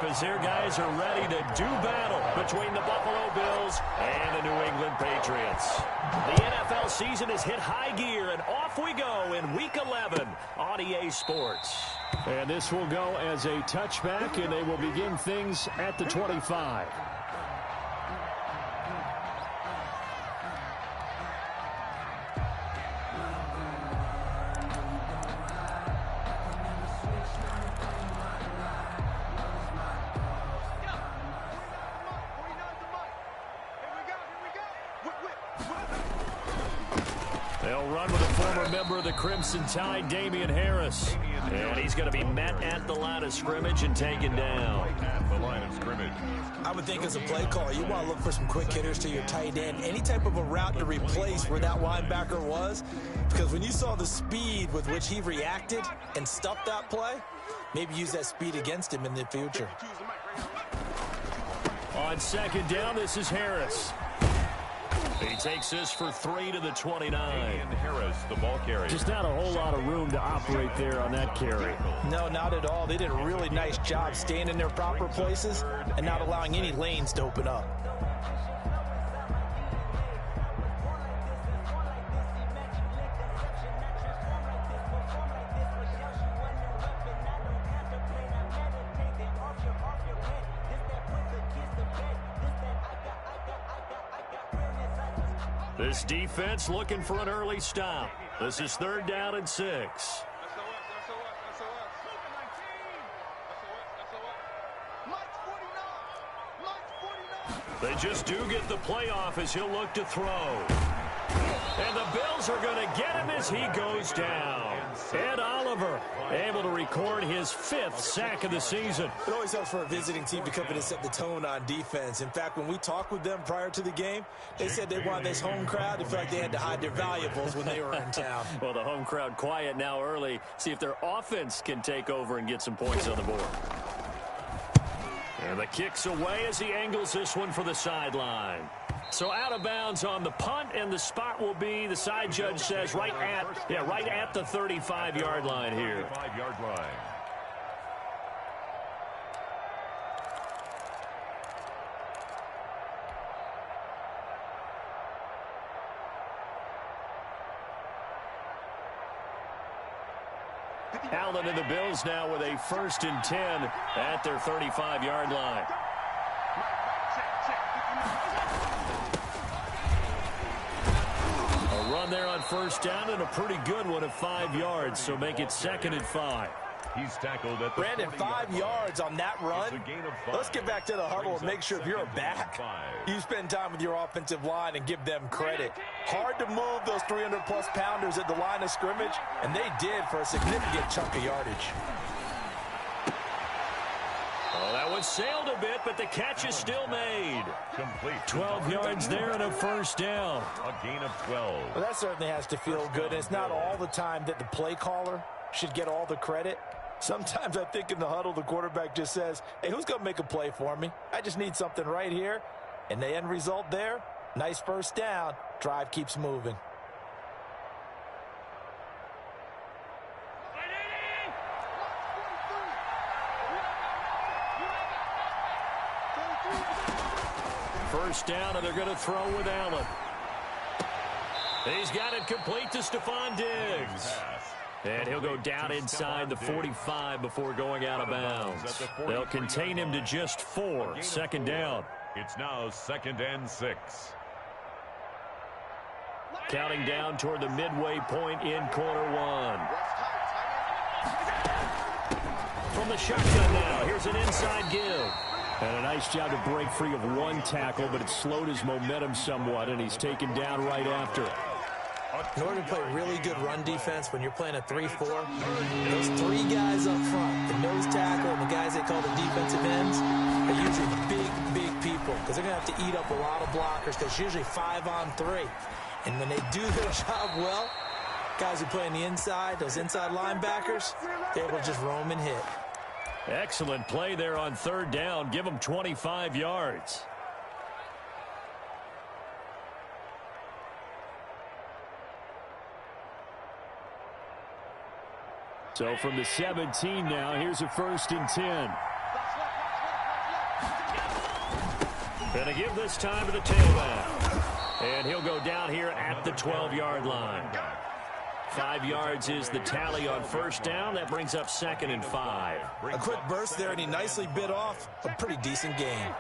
as their guys are ready to do battle between the Buffalo Bills and the New England Patriots. The NFL season has hit high gear, and off we go in Week 11 on EA Sports. And this will go as a touchback, and they will begin things at the 25. They'll run with a former member of the Crimson Tide, Damian Harris. And he's going to be met at the line of scrimmage and taken down. At the line of scrimmage. I would think as a play caller, you want to look for some quick hitters to your tight end. Any type of a route to replace where that linebacker was. Because when you saw the speed with which he reacted and stuffed that play, maybe use that speed against him in the future. On second down, this is Harris. He takes this for 3 to the 29. And Harris, the ball carrier. Just not a whole lot of room to operate there on that carry. No, not at all. They did a really nice job staying in their proper places and not allowing any lanes to open up. This defense looking for an early stop. This is 3rd down and 6. They just do get the playoff as he'll look to throw. And the Bills are going to get him as he goes down. Ed Oliver able to record his 5th sack of the season. It always helps for a visiting team to come in and set the tone on defense. In fact, when we talked with them prior to the game, they said they wanted this home crowd to feel like they had to hide their valuables when they were in town. Well, the home crowd quiet now early. See if their offense can take over and get some points on the board. And the kick's away as he angles this one for the sideline. So out of bounds on the punt, and the spot will be, the side judge says, right at the 35-yard line here. 35-yard line. Allen and the Bills now with a 1st and 10 at their 35-yard line. A run there on 1st down, and a pretty good one at 5 yards, so make it 2nd and 5. He's tackled at the Brandon, 5 yards on that run. Let's get back to the huddle and make sure if you're a back, you spend time with your offensive line and give them credit. Hard to move those 300-plus pounders at the line of scrimmage, and they did for a significant chunk of yardage. Oh, that one sailed a bit, but the catch is still made. Complete. 12 yards there and a 1st down. A gain of 12. Well, that certainly has to feel good. And it's not all the time that the play caller should get all the credit. Sometimes I think in the huddle, the quarterback just says, hey, who's going to make a play for me? I just need something right here. And the end result there, nice 1st down. Drive keeps moving. First down, and they're going to throw with Allen. He's got it complete to Stephon Diggs. And he'll go down inside the 45 before going out of bounds. They'll contain him to just 4. 2nd down. It's now 2nd and 6. Counting down toward the midway point in quarter 1. From the shotgun now, here's an inside give. And a nice job to break free of one tackle, but it slowed his momentum somewhat, and he's taken down right after it. In order to play really good run defense when you're playing a 3-4, those 3 guys up front, the nose tackle and the guys they call the defensive ends, are usually big people because they're going to have to eat up a lot of blockers because it's usually 5-on-3. And when they do their job well, guys who play on the inside, those inside linebackers, they're able to just roam and hit. Excellent play there on 3rd down. Give them 25 yards. So from the 17 now, here's a 1st and 10. Going to give this time to the tailback. And he'll go down here at the 12-yard line. 5 yards is the tally on first down. That brings up 2nd and 5. A quick burst there, and he nicely bit off a pretty decent gain.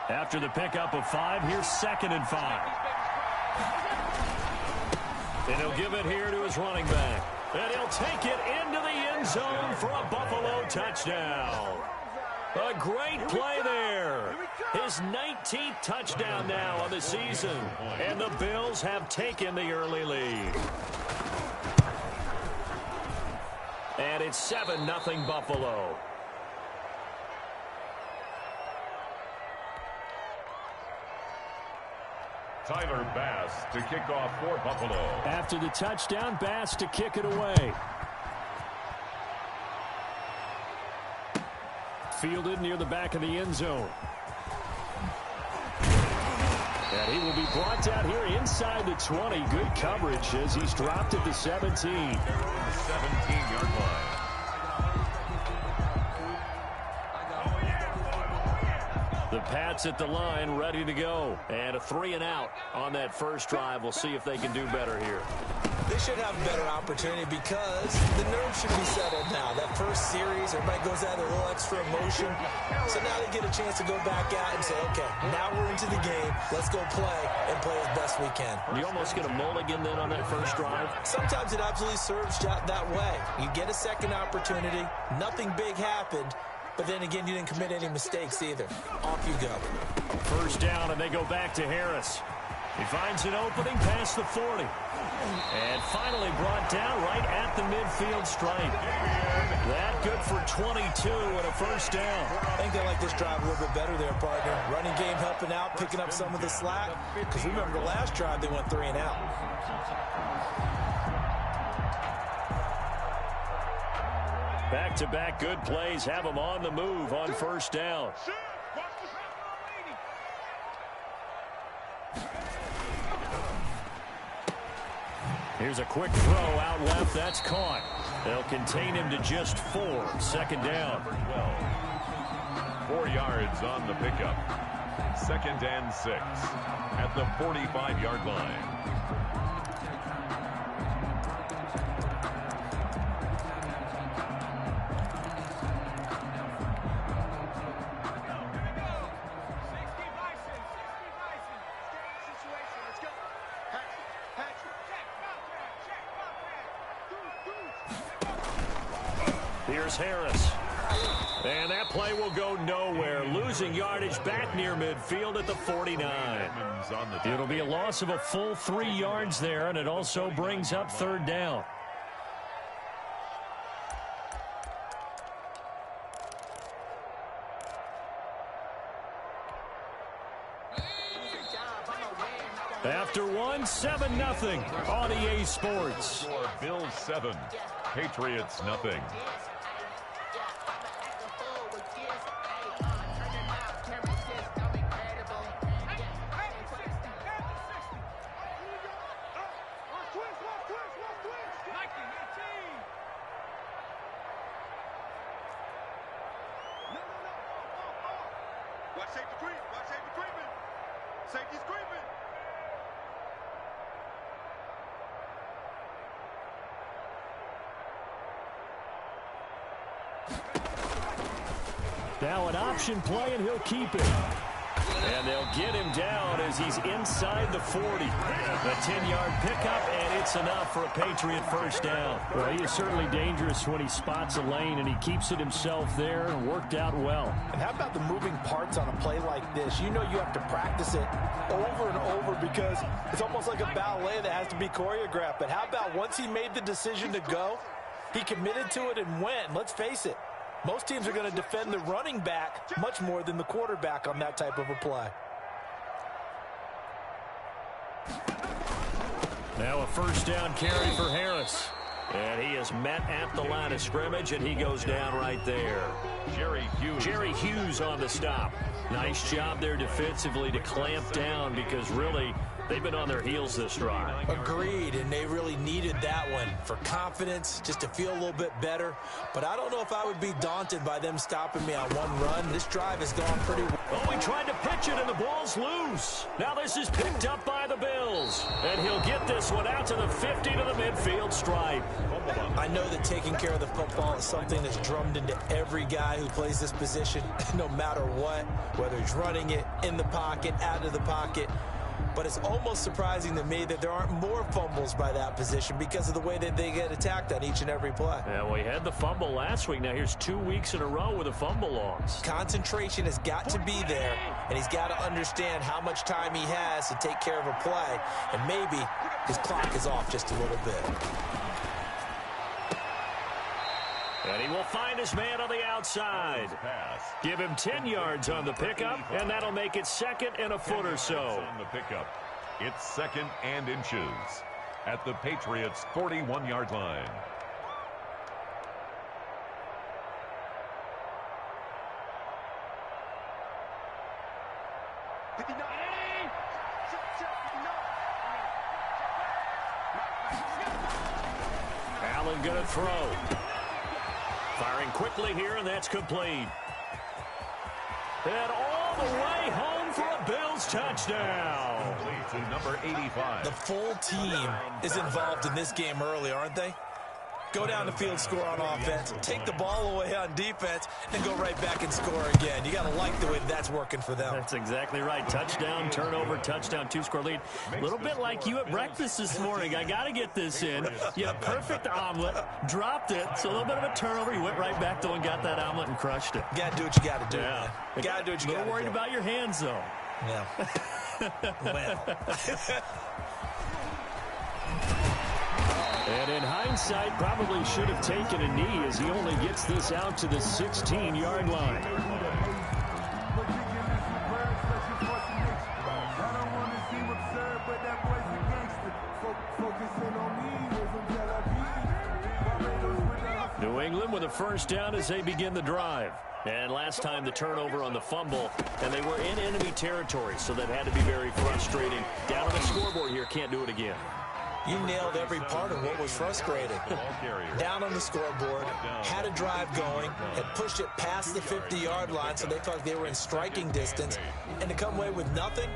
After the pickup of 5, here's 2nd and 5. And he'll give it here to his running back. And he'll take it into the end zone for a Buffalo touchdown. A great play there. His 19th touchdown now on the season. And the Bills have taken the early lead. And it's 7-0 Buffalo. Tyler Bass to kick off for Buffalo. After the touchdown, Bass to kick it away. Fielded near the back of the end zone. And he will be brought down here inside the 20. Good coverage as he's dropped at the 17. 17-yard line. The Pats at the line, ready to go. And a 3-and-out on that first drive. We'll see if they can do better here. They should have a better opportunity because the nerves should be settled now. That first series, everybody goes out with a little extra emotion. So now they get a chance to go back out and say, okay, now we're into the game. Let's go play and play as best we can. You almost get a mulligan then on that first drive? Sometimes it absolutely serves that way. You get a second opportunity. Nothing big happened. But then again, you didn't commit any mistakes either. Off you go. First down, and they go back to Harris. He finds an opening past the 40. And finally brought down right at the midfield stripe. That good for 22 and a first down. I think they like this drive a little bit better there, partner. Running game helping out, picking up some of the slack. Because remember the last drive, they went 3-and-out. Back-to-back good plays have them on the move on first down. Here's a quick throw out left. That's caught. They'll contain him to just 4. 2nd down. 4 yards on the pickup. 2nd and 6 at the 45-yard line. Here's Harris. And that play will go nowhere. Losing yardage back near midfield at the 49. It'll be a loss of a full 3 yards there, and it also brings up 3rd down. After one, 7-0 on EA Sports. Bills 7, Patriots nothing. Now an option play, and he'll keep it. And they'll get him down as he's inside the 40. A 10-yard pickup, and it's enough for a Patriot first down. Well, he is certainly dangerous when he spots a lane, and he keeps it himself there and worked out well. And how about the moving parts on a play like this? You know you have to practice it over and over because it's almost like a ballet that has to be choreographed. But how about once he made the decision to go, he committed to it and went. Let's face it. Most teams are going to defend the running back much more than the quarterback on that type of a play. Now a first down carry for Harris. And he is met at the line of scrimmage, and he goes down right there. Jerry Hughes on the stop. Nice job there defensively to clamp down because really They've been on their heels this drive. Agreed, and they really needed that one for confidence, just to feel a little bit better. But I don't know if I would be daunted by them stopping me on one run. This drive has gone pretty well. Oh, he tried to pitch it, and the ball's loose. Now this is picked up by the Bills. And he'll get this one out to the 50 to the midfield stripe. I know that taking care of the football is something that's drummed into every guy who plays this position, no matter what, whether he's running it, in the pocket, out of the pocket. But it's almost surprising to me that there aren't more fumbles by that position because of the way that they get attacked on each and every play. Yeah, well, he had the fumble last week. Now here's 2 weeks in a row with a fumble loss. Concentration has got to be there, and he's got to understand how much time he has to take care of a play, and maybe his clock is off just a little bit. And he will find his man on the outside. Give him 10 yards on the pickup, and that'll make it second and a foot or so. On the pickup, it's second and inches at the Patriots' 41-yard line. Allen going to throw. Firing quickly here, and that's complete. And all the way home for a Bills touchdown. To number 85. The full team is involved in this game early, aren't they? Go down the field, score on offense, take the ball away on defense, and go right back and score again. You got to like the way that's working for them. That's exactly right. Touchdown, turnover, touchdown, 2-score lead. A little bit like you at breakfast this morning. I got to get this in. You had a perfect omelet, dropped it, so a little bit of a turnover. You went right back, though, and got that omelet and crushed it. You got to do what you got to do. Yeah. You got to do what you got to do. A little worried about your hands, though. Yeah. Well. And in hindsight, probably should have taken a knee as he only gets this out to the 16-yard line. New England with a first down as they begin the drive. And last time the turnover on the fumble, and they were in enemy territory, so that had to be very frustrating. Down on the scoreboard here, can't do it again. You nailed every part of what was frustrating. Down on the scoreboard, had a drive going, had pushed it past the 50-yard line, so they felt they were in striking distance, and to come away with nothing,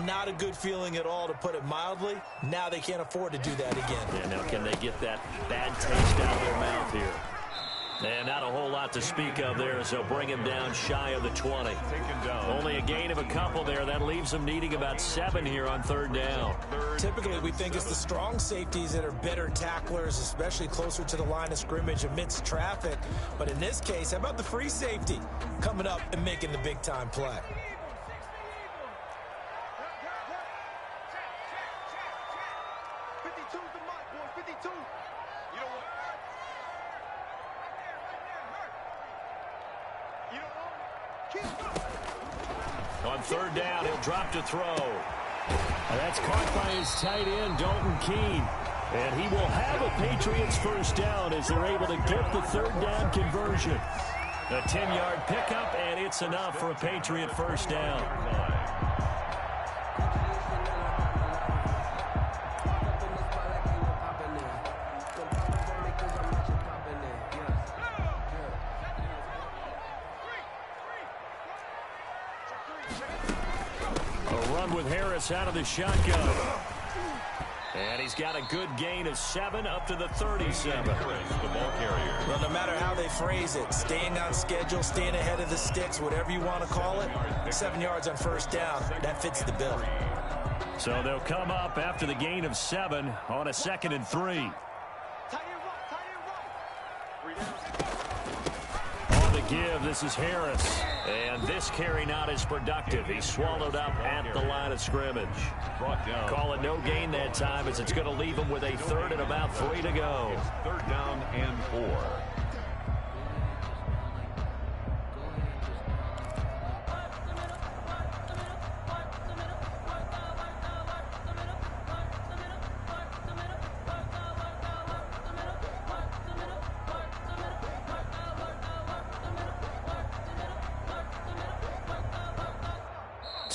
not a good feeling at all, to put it mildly. Now they can't afford to do that again. Yeah, now can they get that bad taste out of their mouth here? And not a whole lot to speak of there, so bring him down shy of the 20. Only a gain of a couple there. That leaves them needing about 7 here on third down. Typically, we think it's the strong safeties that are better tacklers, especially closer to the line of scrimmage amidst traffic. But in this case, how about the free safety coming up and making the big-time play? On third down, he'll drop to throw. That's caught by his tight end, Dalton Keene. And he will have a Patriots first down as they're able to get the third down conversion. A 10-yard pickup, and it's enough for a Patriot first down. With Harris out of the shotgun. And he's got a good gain of 7 up to the 37. The ball carrier. Well, no matter how they phrase it, staying on schedule, staying ahead of the sticks, whatever you want to call it, 7 yards on first down, that fits the bill. So they'll come up after the gain of 7 on a 2nd and 3. On the give, this is Harris. And this carry not as productive. He's swallowed up at the line of scrimmage. Call it no gain that time, as it's going to leave him with a 3rd and about 3 to go. Third down and 4.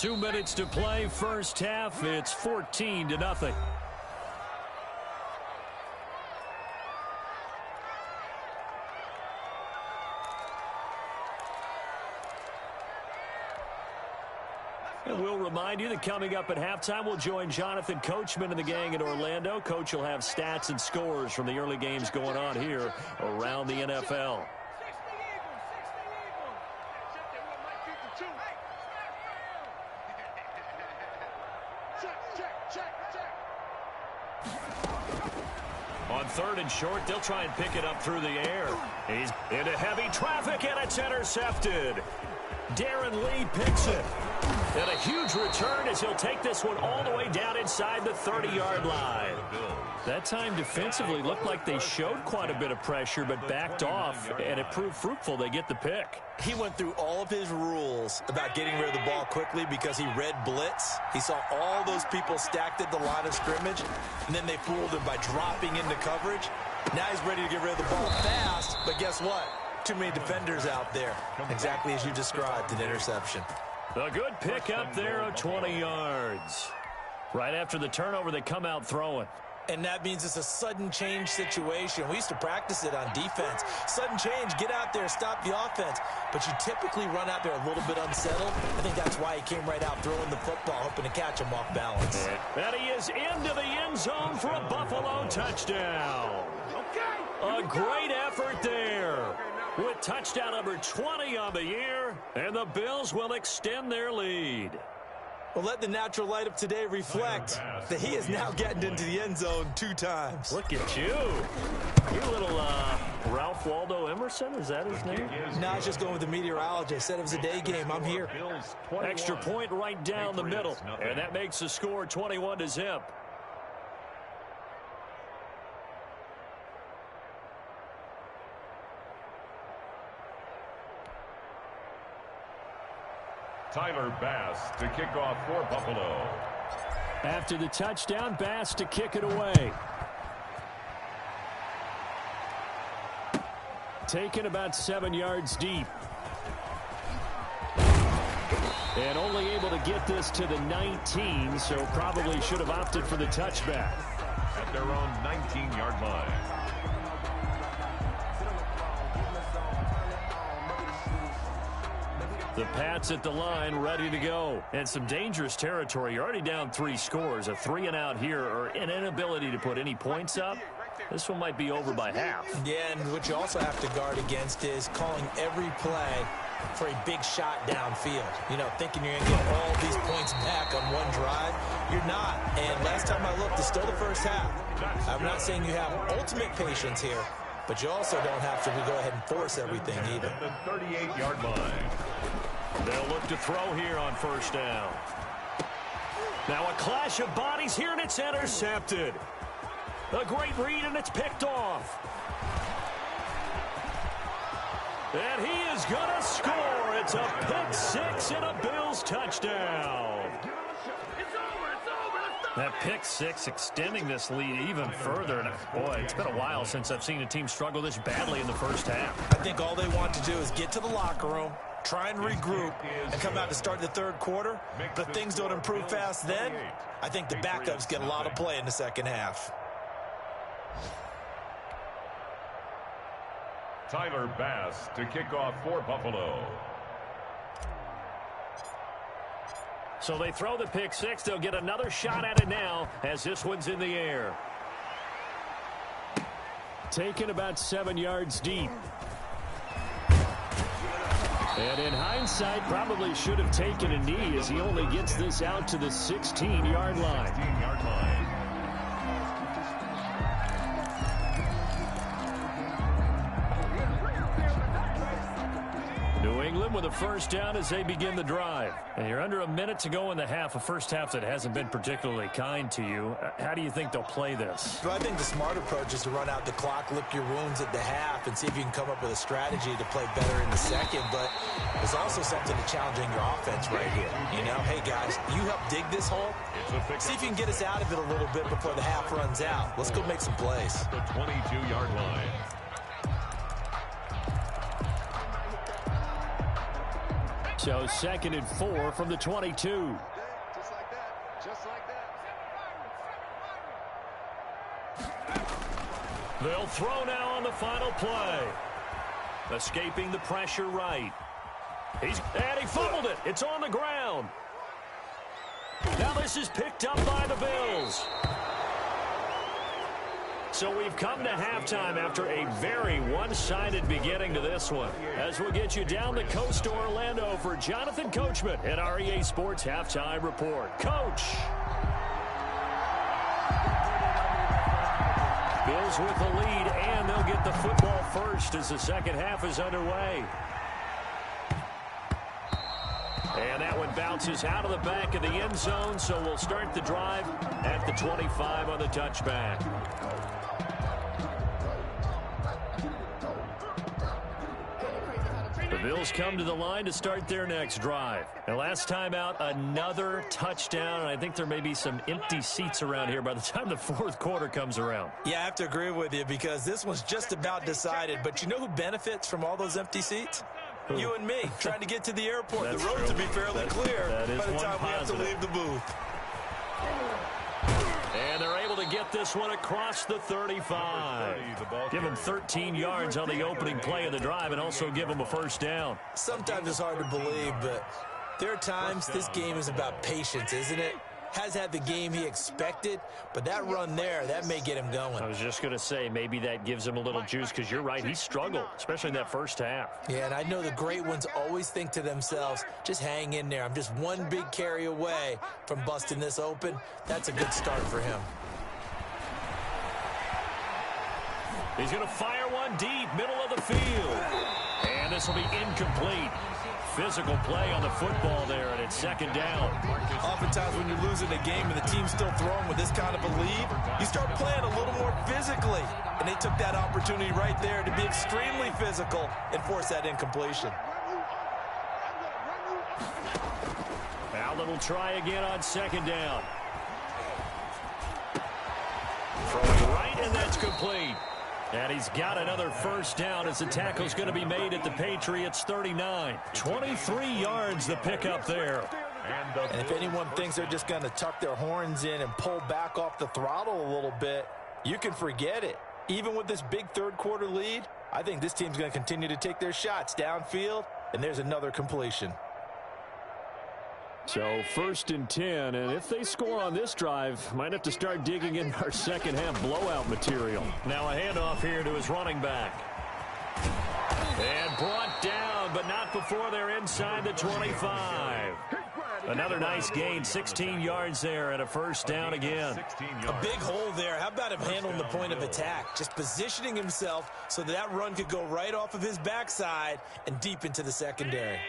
2 minutes to play, first half. It's 14-0. And we'll remind you that coming up at halftime, we'll join Jonathan Coachman and the gang in Orlando. Coach will have stats and scores from the early games going on here around the NFL. On third and short, they'll try and pick it up through the air. He's into heavy traffic, and it's intercepted. Darren Lee picks it. And a huge return as he'll take this one all the way down inside the 30-yard line. That time defensively looked like they showed quite a bit of pressure but backed off, and it proved fruitful. They get the pick. He went through all of his rules about getting rid of the ball quickly because he read blitz. He saw all those people stacked at the line of scrimmage, and then they fooled him by dropping into coverage. Now he's ready to get rid of the ball fast, but guess what? Too many defenders out there. Exactly as you described, an interception. A good pick up there of 20 yards. Right after the turnover, they come out throwing. And that means it's a sudden change situation. We used to practice it on defense. Sudden change, get out there, stop the offense. But you typically run out there a little bit unsettled. I think that's why he came right out throwing the football, hoping to catch him off balance. And he is into the end zone for a Buffalo touchdown. A great effort there. With touchdown number 20 on the year, and the Bills will extend their lead. Well, let the natural light of today reflect that he is now getting into the end zone 2 times. Look at you. You little Ralph Waldo Emerson, is that his name? No, I was just going with the meteorologist. Said it was a day game. I'm here. Extra point right down the middle, and that makes the score 21-0. Tyler Bass to kick off for Buffalo. After the touchdown, Bass to kick it away. Taken about 7 yards deep. And only able to get this to the 19, so probably should have opted for the touchback. At their own 19-yard line. The Pats at the line, ready to go. And some dangerous territory. You're already down 3 scores. A 3-and-out here, or an inability to put any points up. This one might be over by half. Yeah, and what you also have to guard against is calling every play for a big shot downfield. You know, thinking you're going to get all these points back on one drive. You're not. And last time I looked, it's still the first half. I'm not saying you have ultimate patience here, but you also don't have to go ahead and force everything either. At the 38-yard line. They'll look to throw here on first down. Now a clash of bodies here, and it's intercepted. A great read, and it's picked off. And he is going to score. It's a pick 6 and a Bills touchdown. That pick 6 extending this lead even further. And boy, it's been a while since I've seen a team struggle this badly in the first half. I think all they want to do is get to the locker room, try and regroup, and come out to start the third quarter. But if things don't improve fast then, I think the backups get a lot of play in the second half. Tyler Bass to kick off for Buffalo. So they throw the pick 6. They'll get another shot at it now as this one's in the air. Taken about 7 yards deep. And in hindsight, probably should have taken a knee as he only gets this out to the 16-yard line. 16-yard line. New England with a first down as they begin the drive. And you're under a minute to go in the half, a first half that hasn't been particularly kind to you. How do you think they'll play this? Well, I think the smart approach is to run out the clock, lick your wounds at the half, and see if you can come up with a strategy to play better in the second. But there's also something to challenging your offense right here. You know, hey, guys, you help dig this hole. See if you can get us out of it a little bit before the half runs out. Let's go make some plays. The 22-yard line. So 2nd and 4 from the 22. Just like that. Just like that. They'll throw now on the final play. Escaping the pressure right. And he fumbled it. It's on the ground. Now this is picked up by the Bills. So we've come to halftime after a very one-sided beginning to this one. As we'll get you down the coast to Orlando for Jonathan Coachman at our EA Sports Halftime Report. Coach. Bills with the lead, and they'll get the football first as the second half is underway. And that one bounces out of the back of the end zone, so we'll start the drive at the 25 on the touchback. The Bills come to the line to start their next drive. And last time out, another touchdown, and I think there may be some empty seats around here by the time the fourth quarter comes around. Yeah, I have to agree with you because this one's just about decided. But you know who benefits from all those empty seats? Who? You and me, trying to get to the airport. The roads will be fairly clear by the time we have to leave the booth. And they're able to get this one across the 35. Give them 13 yards on the opening play of the drive and also give them a first down. Sometimes it's hard to believe, but there are times this game is about patience, isn't it? Has had the game he expected, but that run there, that may get him going. I was just going to say, maybe that gives him a little juice because you're right, he struggled, especially in that first half. Yeah, and I know the great ones always think to themselves, just hang in there. I'm just one big carry away from busting this open. That's a good start for him. He's going to fire one deep, middle of the field. And this will be incomplete. Physical play on the football there, and it's second down. Oftentimes when you're losing a game and the team's still throwing with this kind of a lead, you start playing a little more physically. And they took that opportunity right there to be extremely physical and force that incompletion. Allen will try again on second down. Throwing right, and that's complete. And he's got another first down as the tackle's going to be made at the Patriots' 39. 23 yards the pickup there. And if anyone thinks they're just going to tuck their horns in and pull back off the throttle a little bit, you can forget it. Even with this big third quarter lead, I think this team's going to continue to take their shots downfield, and there's another completion. So 1st and 10, and if they score on this drive, might have to start digging in our second half blowout material. Now a handoff here to his running back. And brought down, but not before they're inside the 25. Another nice gain, 16 yards there, and a first down again. A big hole there. How about him handling the point of attack? Just positioning himself so that run could go right off of his backside and deep into the secondary.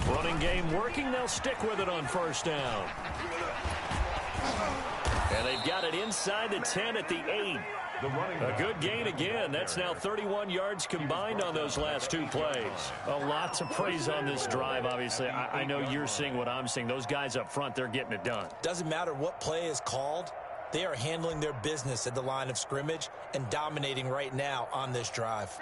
Running game working. They'll stick with it on first down. And they've got it inside the 10 at the 8. A good gain again. That's now 31 yards combined on those last two plays. A lot to praise on this drive, obviously. I know you're seeing what I'm seeing. Those guys up front, they're getting it done. Doesn't matter what play is called. They are handling their business at the line of scrimmage and dominating right now on this drive.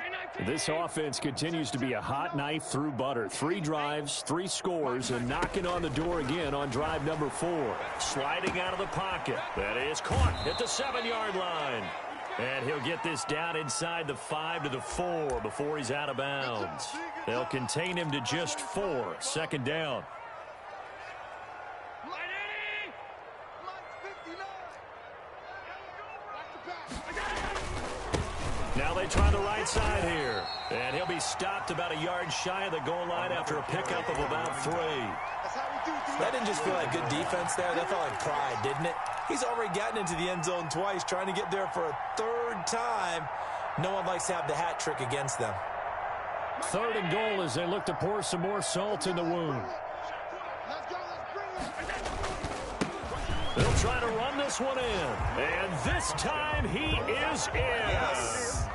This offense continues to be a hot knife through butter. 3 drives, 3 scores, and knocking on the door again on drive number 4. Sliding out of the pocket. That is caught at the 7-yard line. And he'll get this down inside the 5 to the 4 before he's out of bounds. They'll contain him to just 4. Second down. Now they try the right side here. And he'll be stopped about a yard shy of the goal line after a pickup of about 3. That didn't just feel like good defense there. That felt like pride, didn't it? He's already gotten into the end zone twice, trying to get there for a 3rd time. No one likes to have the hat trick against them. 3rd and goal as they look to pour some more salt in the wound. They'll try to run this one in. And this time he is in. Yes.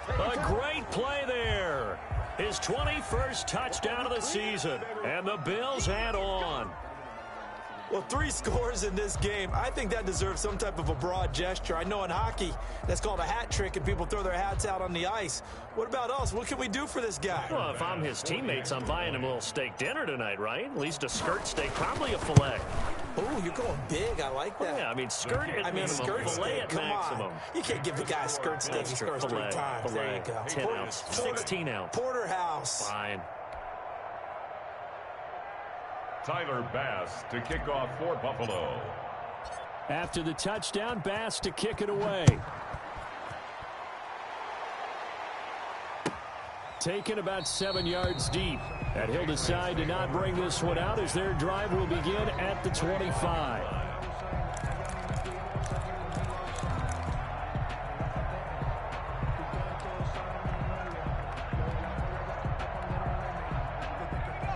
A great play there. His 21st touchdown of the season. And the Bills add on. Well, 3 scores in this game, I think that deserves some type of a broad gesture. I know in hockey, that's called a hat trick, and people throw their hats out on the ice. What about us? What can we do for this guy? Well, if I'm his teammates, I'm buying him a little steak dinner tonight, right? At least a skirt steak, probably a filet. Oh, you're going big. I like that. Yeah, I mean, skirt at minimum, skirt filet steak. at Come maximum. on. You can't give the guy a skirt steak. He scores 3 times. There you go. 10 ounce, 16 ounce. Porterhouse. Fine. Tyler Bass to kick off for Buffalo. After the touchdown, Bass to kick it away. Taken about 7 yards deep. And he'll decide to not bring this one out as their drive will begin at the 25.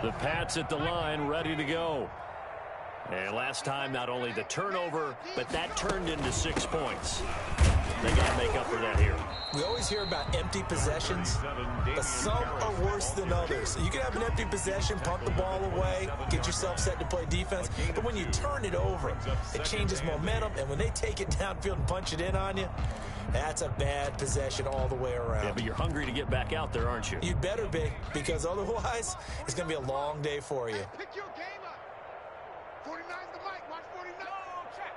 The Pats at the line, ready to go. And last time, not only the turnover, but that turned into 6 points. They got to make up for that here. We always hear about empty possessions, but some are worse than others. You can have an empty possession, punt the ball away, get yourself set to play defense, but when you turn it over, it changes momentum, and when they take it downfield and punch it in on you, that's a bad possession all the way around. Yeah, but you're hungry to get back out there, aren't you? You'd better be, because otherwise, it's going to be a long day for you. Pick your game up. 49's the mic. Watch 49. Go check.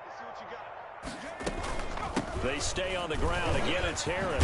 Let's see what you got. They stay on the ground. Again, it's Harris.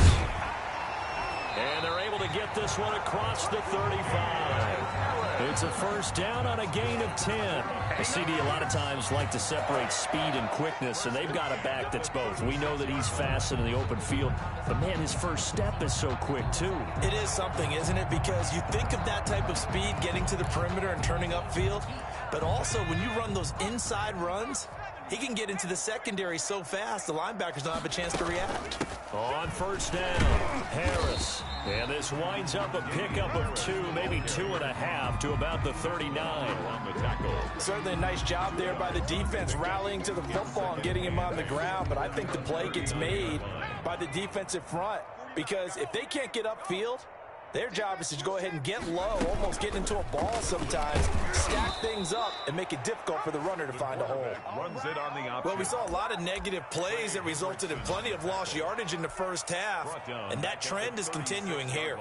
And they're able to get this one across the 35. It's a first down on a gain of 10. The CD a lot of times like to separate speed and quickness, and they've got a back that's both. We know that he's fast in the open field, but, man, his first step is so quick, too. It is something, isn't it? Because you think of that type of speed getting to the perimeter and turning upfield, but also when you run those inside runs, he can get into the secondary so fast the linebackers don't have a chance to react. On first down, Harris. And this winds up a pickup of 2, maybe 2.5 to about the 39. On the tackle. Certainly a nice job there by the defense, rallying to the football and getting him on the ground. But I think the play gets made by the defensive front, because if they can't get upfield, their job is to go ahead and get low, almost get into a ball sometimes, stack things up, and make it difficult for the runner to find a hole. Runs it on the option. Well, we saw a lot of negative plays that resulted in plenty of lost yardage in the first half, and that trend is continuing here.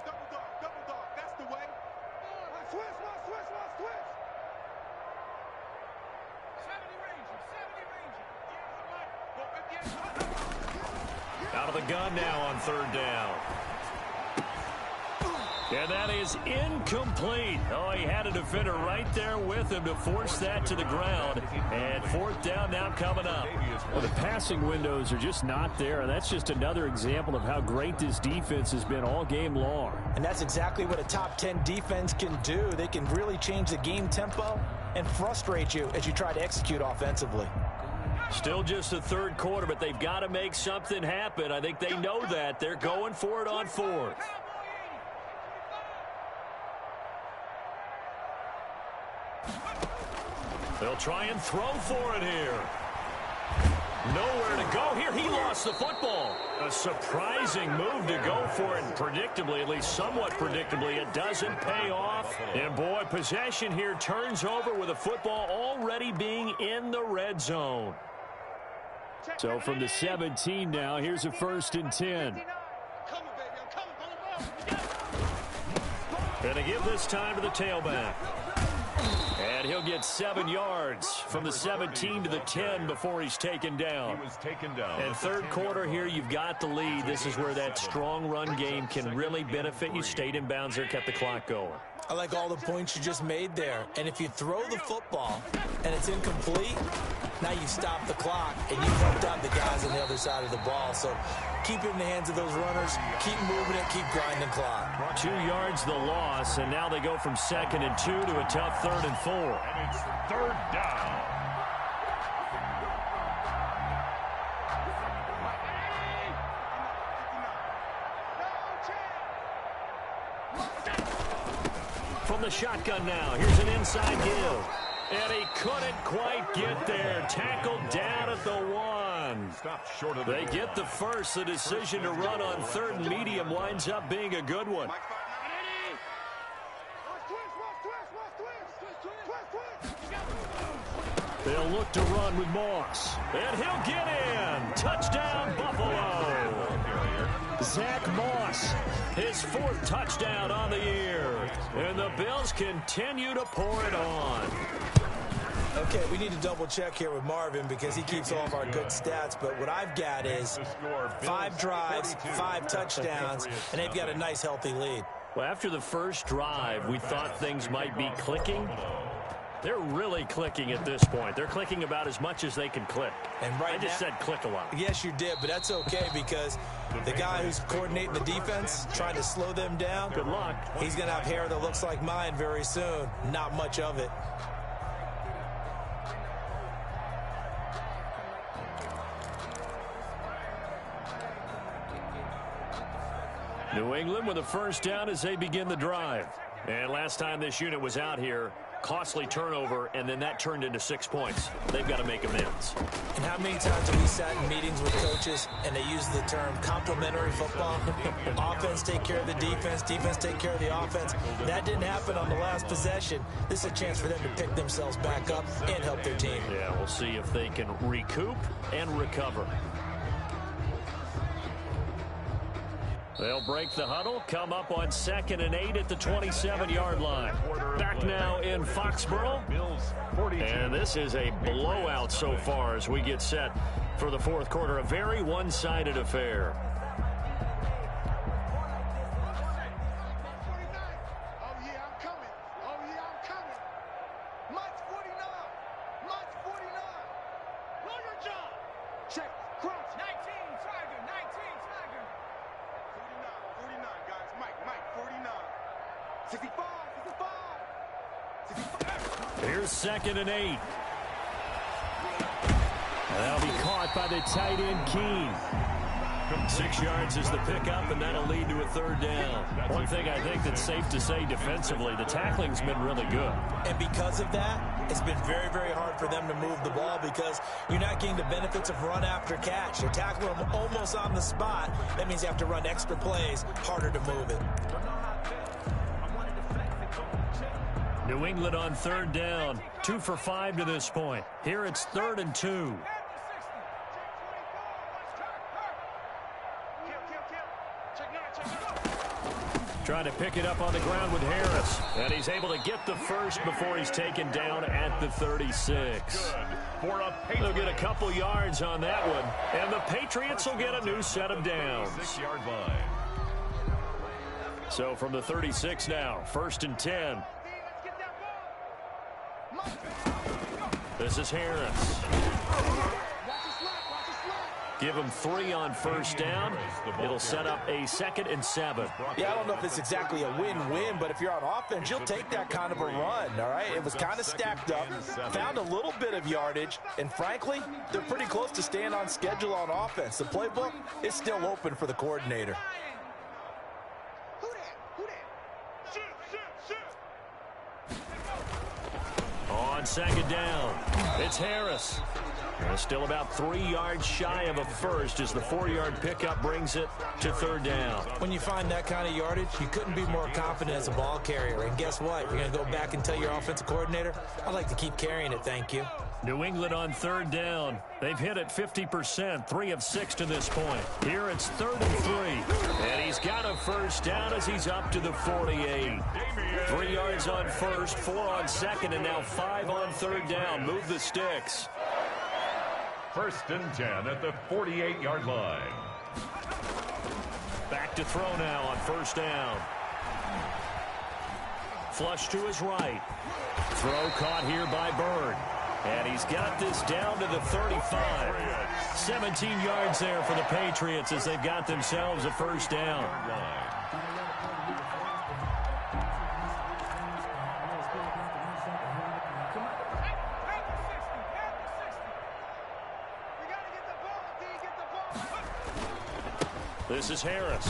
Double dog. That's the way. Switch. Out of the gun now on third down. And that is incomplete. Oh, he had a defender right there with him to force that to the ground. And fourth down now coming up. Well, the passing windows are just not there, and that's just another example of how great this defense has been all game long. And that's exactly what a top 10 defense can do. They can really change the game tempo and frustrate you as you try to execute offensively. Still just the third quarter, but they've got to make something happen. I think they know that. They're going for it on fourth. They'll try and throw for it here. Nowhere to go here. He lost the football. A surprising move to go for it. And predictably, at least somewhat predictably, it doesn't pay off. And boy, possession here turns over with the football already being in the red zone. So from the 17 now, here's a 1st and 10. And to give this time to the tailback. And he'll get 7 yards from the 17 to the 10 before he's taken down. He was taken down. And third quarter here, you've got the lead. This is where that strong run game can really benefit you. Stayed in bounds there, kept the clock going. I like all the points you just made there. And if you throw the football and it's incomplete, now you stop the clock and you helped out the guys on the other side of the ball. So keep it in the hands of those runners. Keep moving it. Keep grinding clock. 2 yards the loss, and now they go from 2nd and 2 to a tough 3rd and 4. And it's third down. From the shotgun now, here's an inside give. And he couldn't quite get there. Tackled down at the 1. run. Stopped short of the They goal get the line. first. The decision to run on third and medium winds up being a good one. They'll look to run with Moss. And he'll get in. Touchdown, Buffalo. Zach Moss, his 4th touchdown on the year. And the Bills continue to pour it on. Okay, we need to double-check here with Marvin because he keeps all of our good stats. But what I've got is 5 drives, 5 touchdowns, and they've got a nice, healthy lead. Well, after the first drive, we thought things might be clicking. They're really clicking at this point. They're clicking about as much as they can click. And I just said click a lot. Yes, you did, but that's okay because the guy who's coordinating the defense, trying to slow them down, Good luck. he's going to have hair that looks like mine very soon. Not much of it. New England with a first down as they begin the drive. And last time this unit was out here, costly turnover, and then that turned into 6 points. They've got to make amends. And how many times have we sat in meetings with coaches and they use the term complementary football? Offense take care of the defense, defense take care of the offense. That didn't happen on the last possession. This is a chance for them to pick themselves back up and help their team. Yeah, we'll see if they can recoup and recover. They'll break the huddle, come up on 2nd and 8 at the 27-yard line. Back now in Foxborough. And this is a blowout so far as we get set for the 4th quarter. A very one-sided affair. Here's 2nd and 8. That'll be caught by the tight end, Keene. 6 yards is the pickup, and that'll lead to a 3rd down. One thing I think that's safe to say defensively, the tackling's been really good. And because of that, it's been very, very hard for them to move the ball because you're not getting the benefits of run after catch. You're tackling them almost on the spot. That means you have to run extra plays, harder to move it. New England on 3rd down, 2 for 5 to this point. Here it's 3rd and 2. Trying to pick it up on the ground with Harris. And he's able to get the first before he's taken down at the 36. They'll get a couple yards on that one. And the Patriots will get a new set of downs. 6-yard line. So from the 36 now, 1st and 10. This is Harris. Give him 3 on 1st down. It'll set up a 2nd and 7. Yeah, I don't know if it's exactly a win-win, but if you're on offense, you'll take that kind of a run, all right? It was kind of stacked up, found a little bit of yardage, and frankly, they're pretty close to staying on schedule on offense. The playbook is still open for the coordinator. On 2nd down, it's Harris. Still about 3 yards shy of a first as the 4-yard pickup brings it to 3rd down. When you find that kind of yardage, you couldn't be more confident as a ball carrier. And guess what? You're going to go back and tell your offensive coordinator, I'd like to keep carrying it, thank you. New England on 3rd down. They've hit it 50%, 3 of 6 to this point. Here it's 3rd and 3. And he's got a first down as he's up to the 48. 3 yards on 1st, 4 on 2nd, and now 5 on 3rd down. Move the sticks. 1st and 10 at the 48-yard line. Back to throw now on 1st down. Flush to his right. Throw caught here by Bird. And he's got this down to the 35. 17 yards there for the Patriots as they've got themselves a first down. This is Harris.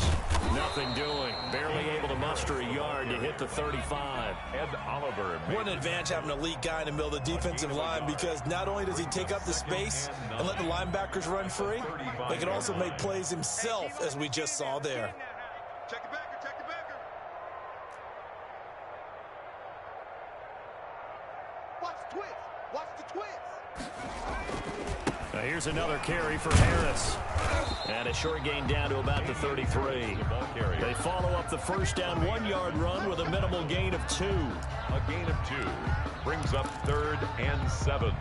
Nothing doing. Barely able to muster a yard to hit the 35. Ed Oliver. What an advantage having an elite guy in the middle of the defensive line, because not only does he take up the space and let the linebackers run free, but he can also make plays himself, as we just saw there. Check the backer, check the backer. Watch the twist. Watch the twist. Now here's another carry for Harris. And a short gain down to about the 33. They follow up the first down 1-yard run with a minimal gain of 2. A gain of 2 brings up 3rd and 7.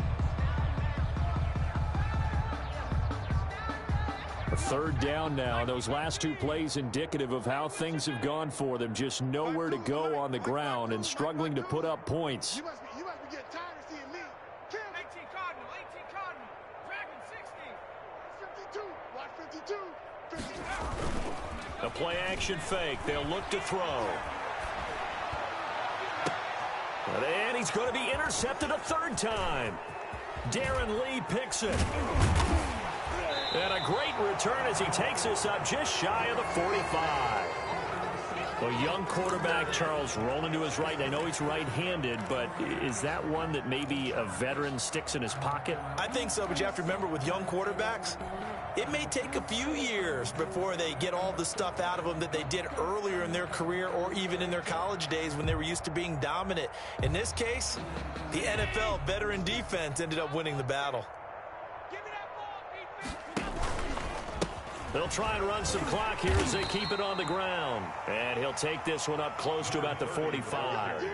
A third down now. Those last 2 plays indicative of how things have gone for them. Just nowhere to go on the ground and struggling to put up points. You must be getting tired of seeing me. 18 Cardinal, Dragon 60. 52, watch 52. 52. A play action fake. They'll look to throw. And he's going to be intercepted a 3rd time. Darren Lee picks it. And a great return as he takes us up just shy of the 45. A young quarterback, Charles, rolling to his right. I know he's right-handed, but is that one that maybe a veteran sticks in his pocket? I think so, but you have to remember, with young quarterbacks, it may take a few years before they get all the stuff out of them that they did earlier in their career or even in their college days when they were used to being dominant. In this case, the NFL veteran defense ended up winning the battle. They'll try and run some clock here as they keep it on the ground. And he'll take this one up close to about the 45.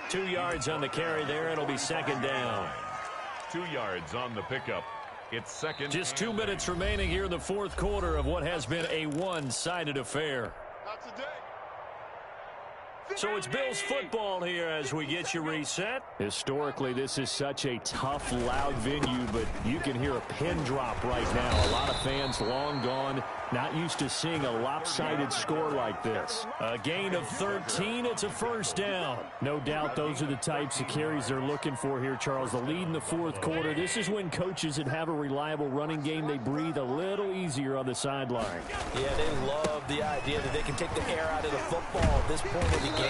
2 yards on the carry there. It'll be 2nd down. 2 yards on the pickup. It's 2nd. Just 2 minutes remaining here in the 4th quarter of what has been a one-sided affair. Not today. So it's Bills football here as we get you reset. Historically, this is such a tough, loud venue, but you can hear a pin drop right now. A lot of fans long gone, not used to seeing a lopsided score like this. A gain of 13, it's a 1st down. No doubt those are the types of carries they're looking for here, Charles. The lead in the 4th quarter. This is when coaches that have a reliable running game, they breathe a little easier on the sideline. Yeah, they love the idea that they can take the air out of the football at this point of the game.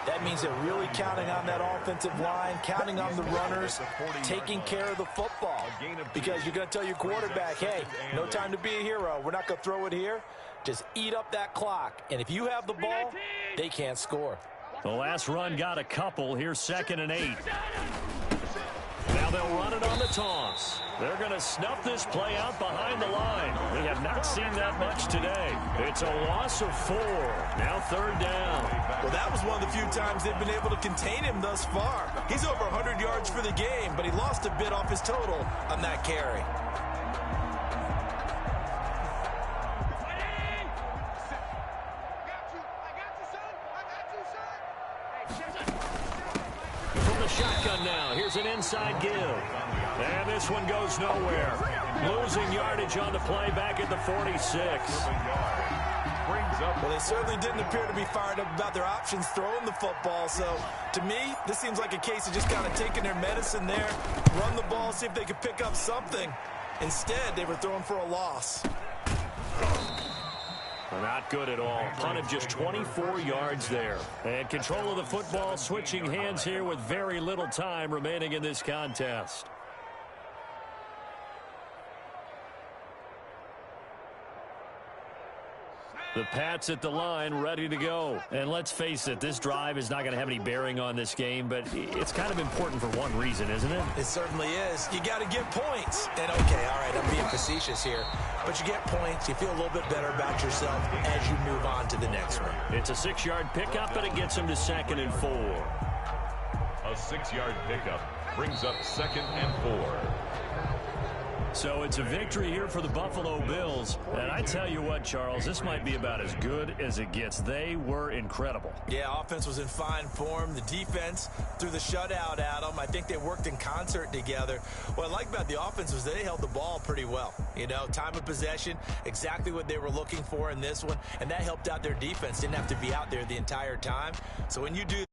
That means they're really counting on that offensive line, counting on the runners, taking care of the football. Because you're going to tell your quarterback, hey, no time to be a hero. We're not going to throw it here. Just eat up that clock. And if you have the ball, they can't score. The last run got a couple. Here's 2nd and 8. Now they'll run it on the toss. They're going to snuff this play out behind the line. We have not seen that much today. It's a loss of 4. Now 3rd down. Well, that was one of the few times they've been able to contain him thus far. He's over 100 yards for the game, but he lost a bit off his total on that carry. From the shotgun now, here's an inside give. And this one goes nowhere. Losing yardage on the play back at the 46. Well, they certainly didn't appear to be fired up about their options throwing the football. So, to me, this seems like a case of just kind of taking their medicine there, run the ball, see if they could pick up something. Instead, they were throwing for a loss. Not good at all. Punted just 24 yards there. And control of the football switching hands here with very little time remaining in this contest. The Pats at the line, ready to go. And let's face it, this drive is not going to have any bearing on this game, but it's kind of important for one reason, isn't it? It certainly is. You got to get points. And, okay, all right, I'm being facetious here. But you get points, you feel a little bit better about yourself as you move on to the next one. It's a 6-yard pickup, and it gets them to 2nd and 4. A 6-yard pickup brings up 2nd and 4. So it's a victory here for the Buffalo Bills. And I tell you what, Charles, this might be about as good as it gets. They were incredible. Yeah, offense was in fine form. The defense threw the shutout at them. I think they worked in concert together. What I like about the offense was they held the ball pretty well. You know, time of possession, exactly what they were looking for in this one. And that helped out their defense. Didn't have to be out there the entire time. So when you do